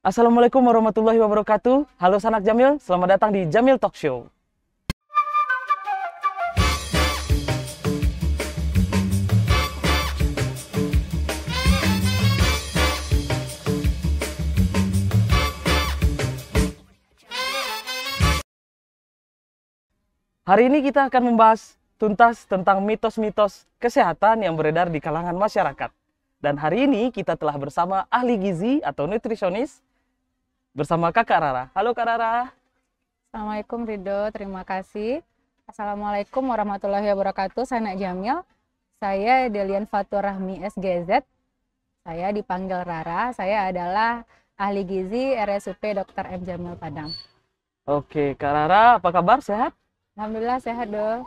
Assalamualaikum warahmatullahi wabarakatuh. Halo Sanak Jamil, selamat datang di Jamil Talk Show. Hari ini kita akan membahas tuntas tentang mitos-mitos kesehatan yang beredar di kalangan masyarakat. Dan hari ini kita telah bersama ahli gizi atau nutrisionis bersama Kakak Rara. Halo Kak Rara. Assalamualaikum Ridho, terima kasih. Assalamualaikum warahmatullahi wabarakatuh. Saya Nak Jamil. Saya Delian Fatur Rahmi SGZ. Saya dipanggil Rara. Saya adalah ahli gizi RSUP Dr. M. Jamil Padang. Oke Kak Rara, apa kabar? Sehat? Alhamdulillah sehat dong.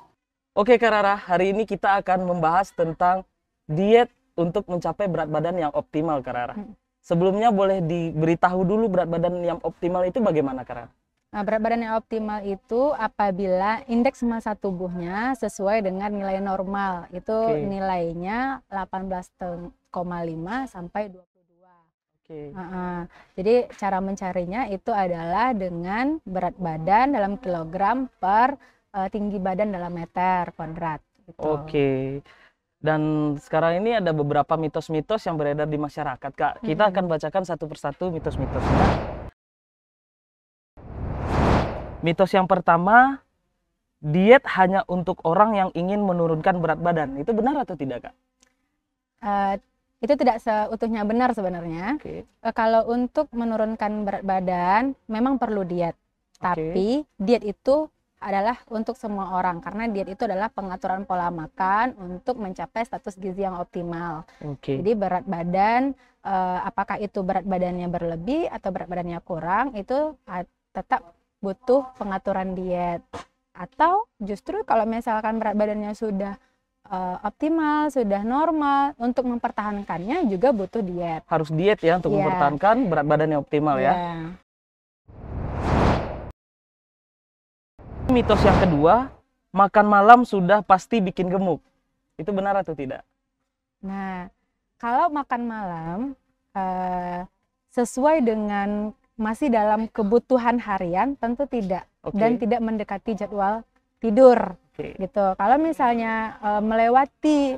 Oke Kak Rara, hari ini kita akan membahas tentang diet untuk mencapai berat badan yang optimal Kak Rara. Sebelumnya boleh diberitahu dulu berat badan yang optimal itu bagaimana Kak Rara? Nah, berat badan yang optimal itu apabila indeks massa tubuhnya sesuai dengan nilai normal. Itu nilainya 18,5 sampai 22. Jadi cara mencarinya itu adalah dengan berat badan dalam kilogram per tinggi badan dalam meter kuadrat. Gitu. Oke. Dan sekarang ini ada beberapa mitos-mitos yang beredar di masyarakat, Kak. Kita akan bacakan satu persatu mitos-mitosnya. Mitos yang pertama, diet hanya untuk orang yang ingin menurunkan berat badan. Itu benar atau tidak, Kak? Itu tidak seutuhnya benar sebenarnya. Kalau untuk menurunkan berat badan, memang perlu diet. Tapi diet itu adalah untuk semua orang, karena diet itu adalah pengaturan pola makan untuk mencapai status gizi yang optimal. Jadi berat badan, apakah itu berat badannya berlebih atau berat badannya kurang, itu tetap butuh pengaturan diet. Atau justru kalau misalkan berat badannya sudah optimal, sudah normal, untuk mempertahankannya juga butuh diet. Harus diet ya untuk mempertahankan berat badan yang optimal ya. Mitos yang kedua, makan malam sudah pasti bikin gemuk. Itu benar atau tidak? Nah, kalau makan malam sesuai dengan masih dalam kebutuhan harian, tentu tidak. Dan tidak mendekati jadwal tidur. Gitu. Kalau misalnya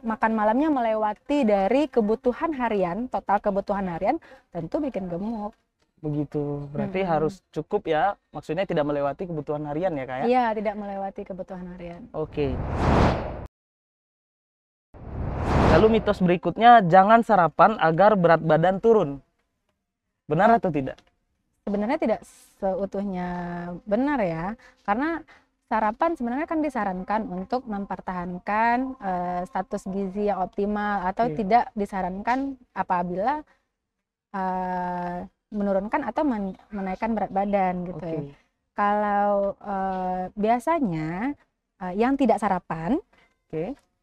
makan malamnya melewati dari kebutuhan harian, total kebutuhan harian, tentu bikin gemuk. Begitu, berarti harus cukup ya, maksudnya tidak melewati kebutuhan harian ya Kak ya? Iya, tidak melewati kebutuhan harian. Oke. Lalu mitos berikutnya, jangan sarapan agar berat badan turun. Benar atau tidak? Sebenarnya tidak seutuhnya benar ya, karena sarapan sebenarnya kan disarankan untuk mempertahankan status gizi yang optimal, atau tidak disarankan apabila menurunkan atau menaikkan berat badan gitu ya. Kalau biasanya yang tidak sarapan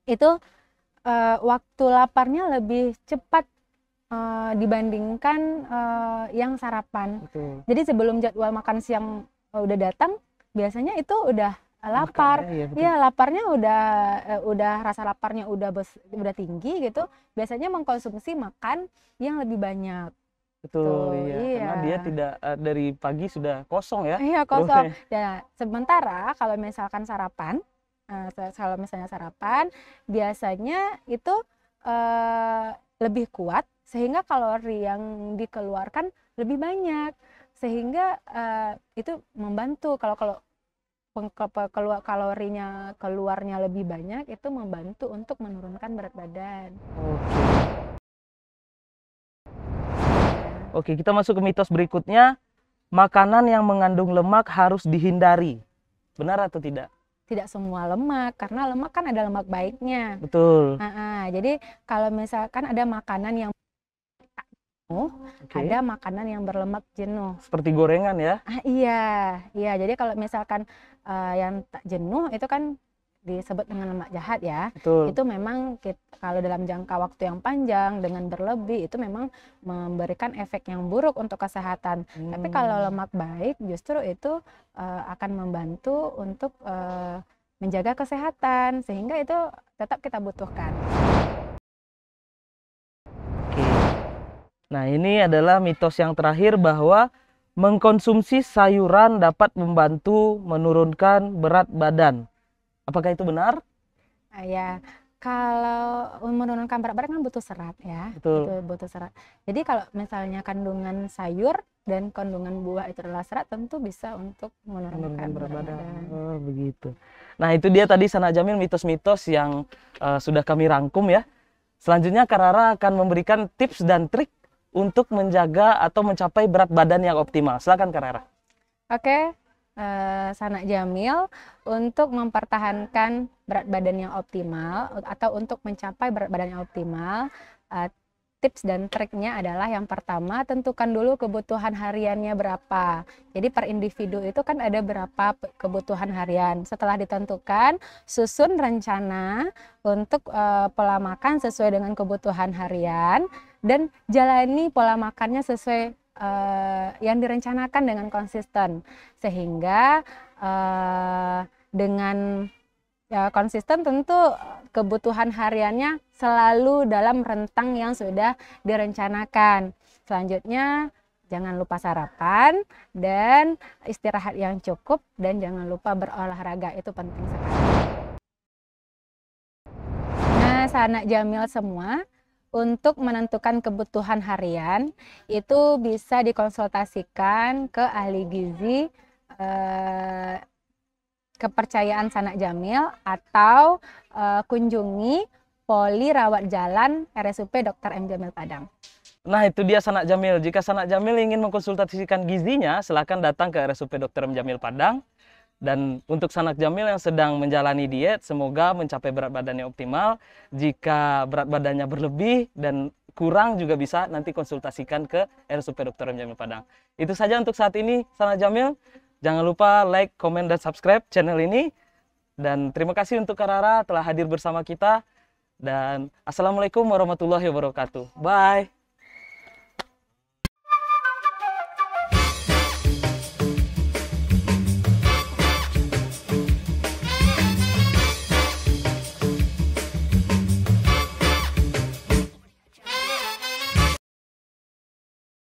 itu waktu laparnya lebih cepat dibandingkan yang sarapan. Jadi sebelum jadwal makan siang udah datang, biasanya itu udah lapar. Iya, laparnya udah rasa laparnya udah tinggi gitu. Biasanya mengkonsumsi makan yang lebih banyak. Betul, iya. Karena dia tidak dari pagi sudah kosong ya. Iya, kosong. Ya, sementara kalau misalkan sarapan, biasanya itu lebih kuat, sehingga kalori yang dikeluarkan lebih banyak, sehingga itu membantu kalau kalorinya keluarnya lebih banyak, itu membantu untuk menurunkan berat badan. Oke, kita masuk ke mitos berikutnya. Makanan yang mengandung lemak harus dihindari. Benar atau tidak? Tidak semua lemak, karena lemak kan ada lemak baiknya. Betul. Jadi kalau misalkan ada makanan yang ada makanan yang berlemak jenuh. Seperti gorengan ya? Iya. Jadi kalau misalkan yang tak jenuh itu kan disebut dengan lemak jahat ya. Itu memang kalau dalam jangka waktu yang panjang dengan berlebih itu memang memberikan efek yang buruk untuk kesehatan. Tapi kalau lemak baik justru itu akan membantu untuk menjaga kesehatan, sehingga itu tetap kita butuhkan. Nah, ini adalah mitos yang terakhir bahwa mengkonsumsi sayuran dapat membantu menurunkan berat badan. Apakah itu benar? Ya, kalau menurunkan berat badan kan butuh serat ya. Betul. Butuh serat. Jadi kalau misalnya kandungan sayur dan kandungan buah itu adalah serat, tentu bisa untuk menurunkan berat badan. Oh, begitu. Nah, itu dia tadi Sanak Jamil mitos-mitos yang sudah kami rangkum ya. Selanjutnya Kak Rara akan memberikan tips dan trik untuk menjaga atau mencapai berat badan yang optimal. Silakan Kak Rara. Oke, Sanak Jamil, untuk mempertahankan berat badan yang optimal atau untuk mencapai berat badan yang optimal, tips dan triknya adalah yang pertama, tentukan dulu kebutuhan hariannya berapa. Jadi per individu itu kan ada berapa kebutuhan harian. Setelah ditentukan, susun rencana untuk pola makan sesuai dengan kebutuhan harian dan jalani pola makannya sesuai yang direncanakan dengan konsisten, sehingga dengan konsisten tentu kebutuhan hariannya selalu dalam rentang yang sudah direncanakan. Selanjutnya jangan lupa sarapan dan istirahat yang cukup, dan jangan lupa berolahraga, itu penting sekali. Nah, Sanak Jamil semua, untuk menentukan kebutuhan harian itu bisa dikonsultasikan ke ahli gizi kepercayaan Sanak Jamil atau kunjungi Poli Rawat Jalan RSUP Dr. M. Jamil Padang. Nah, itu dia Sanak Jamil. Jika Sanak Jamil ingin mengkonsultasikan gizinya, silakan datang ke RSUP Dr. M. Jamil Padang. Dan untuk Sanak Jamil yang sedang menjalani diet, semoga mencapai berat badan yang optimal. Jika berat badannya berlebih dan kurang juga bisa nanti konsultasikan ke RSUP Dr. M. Jamil Padang. Itu saja untuk saat ini, Sanak Jamil. Jangan lupa like, komen, dan subscribe channel ini. Dan terima kasih untuk Kak Rara telah hadir bersama kita. Dan Assalamualaikum warahmatullahi wabarakatuh. Bye!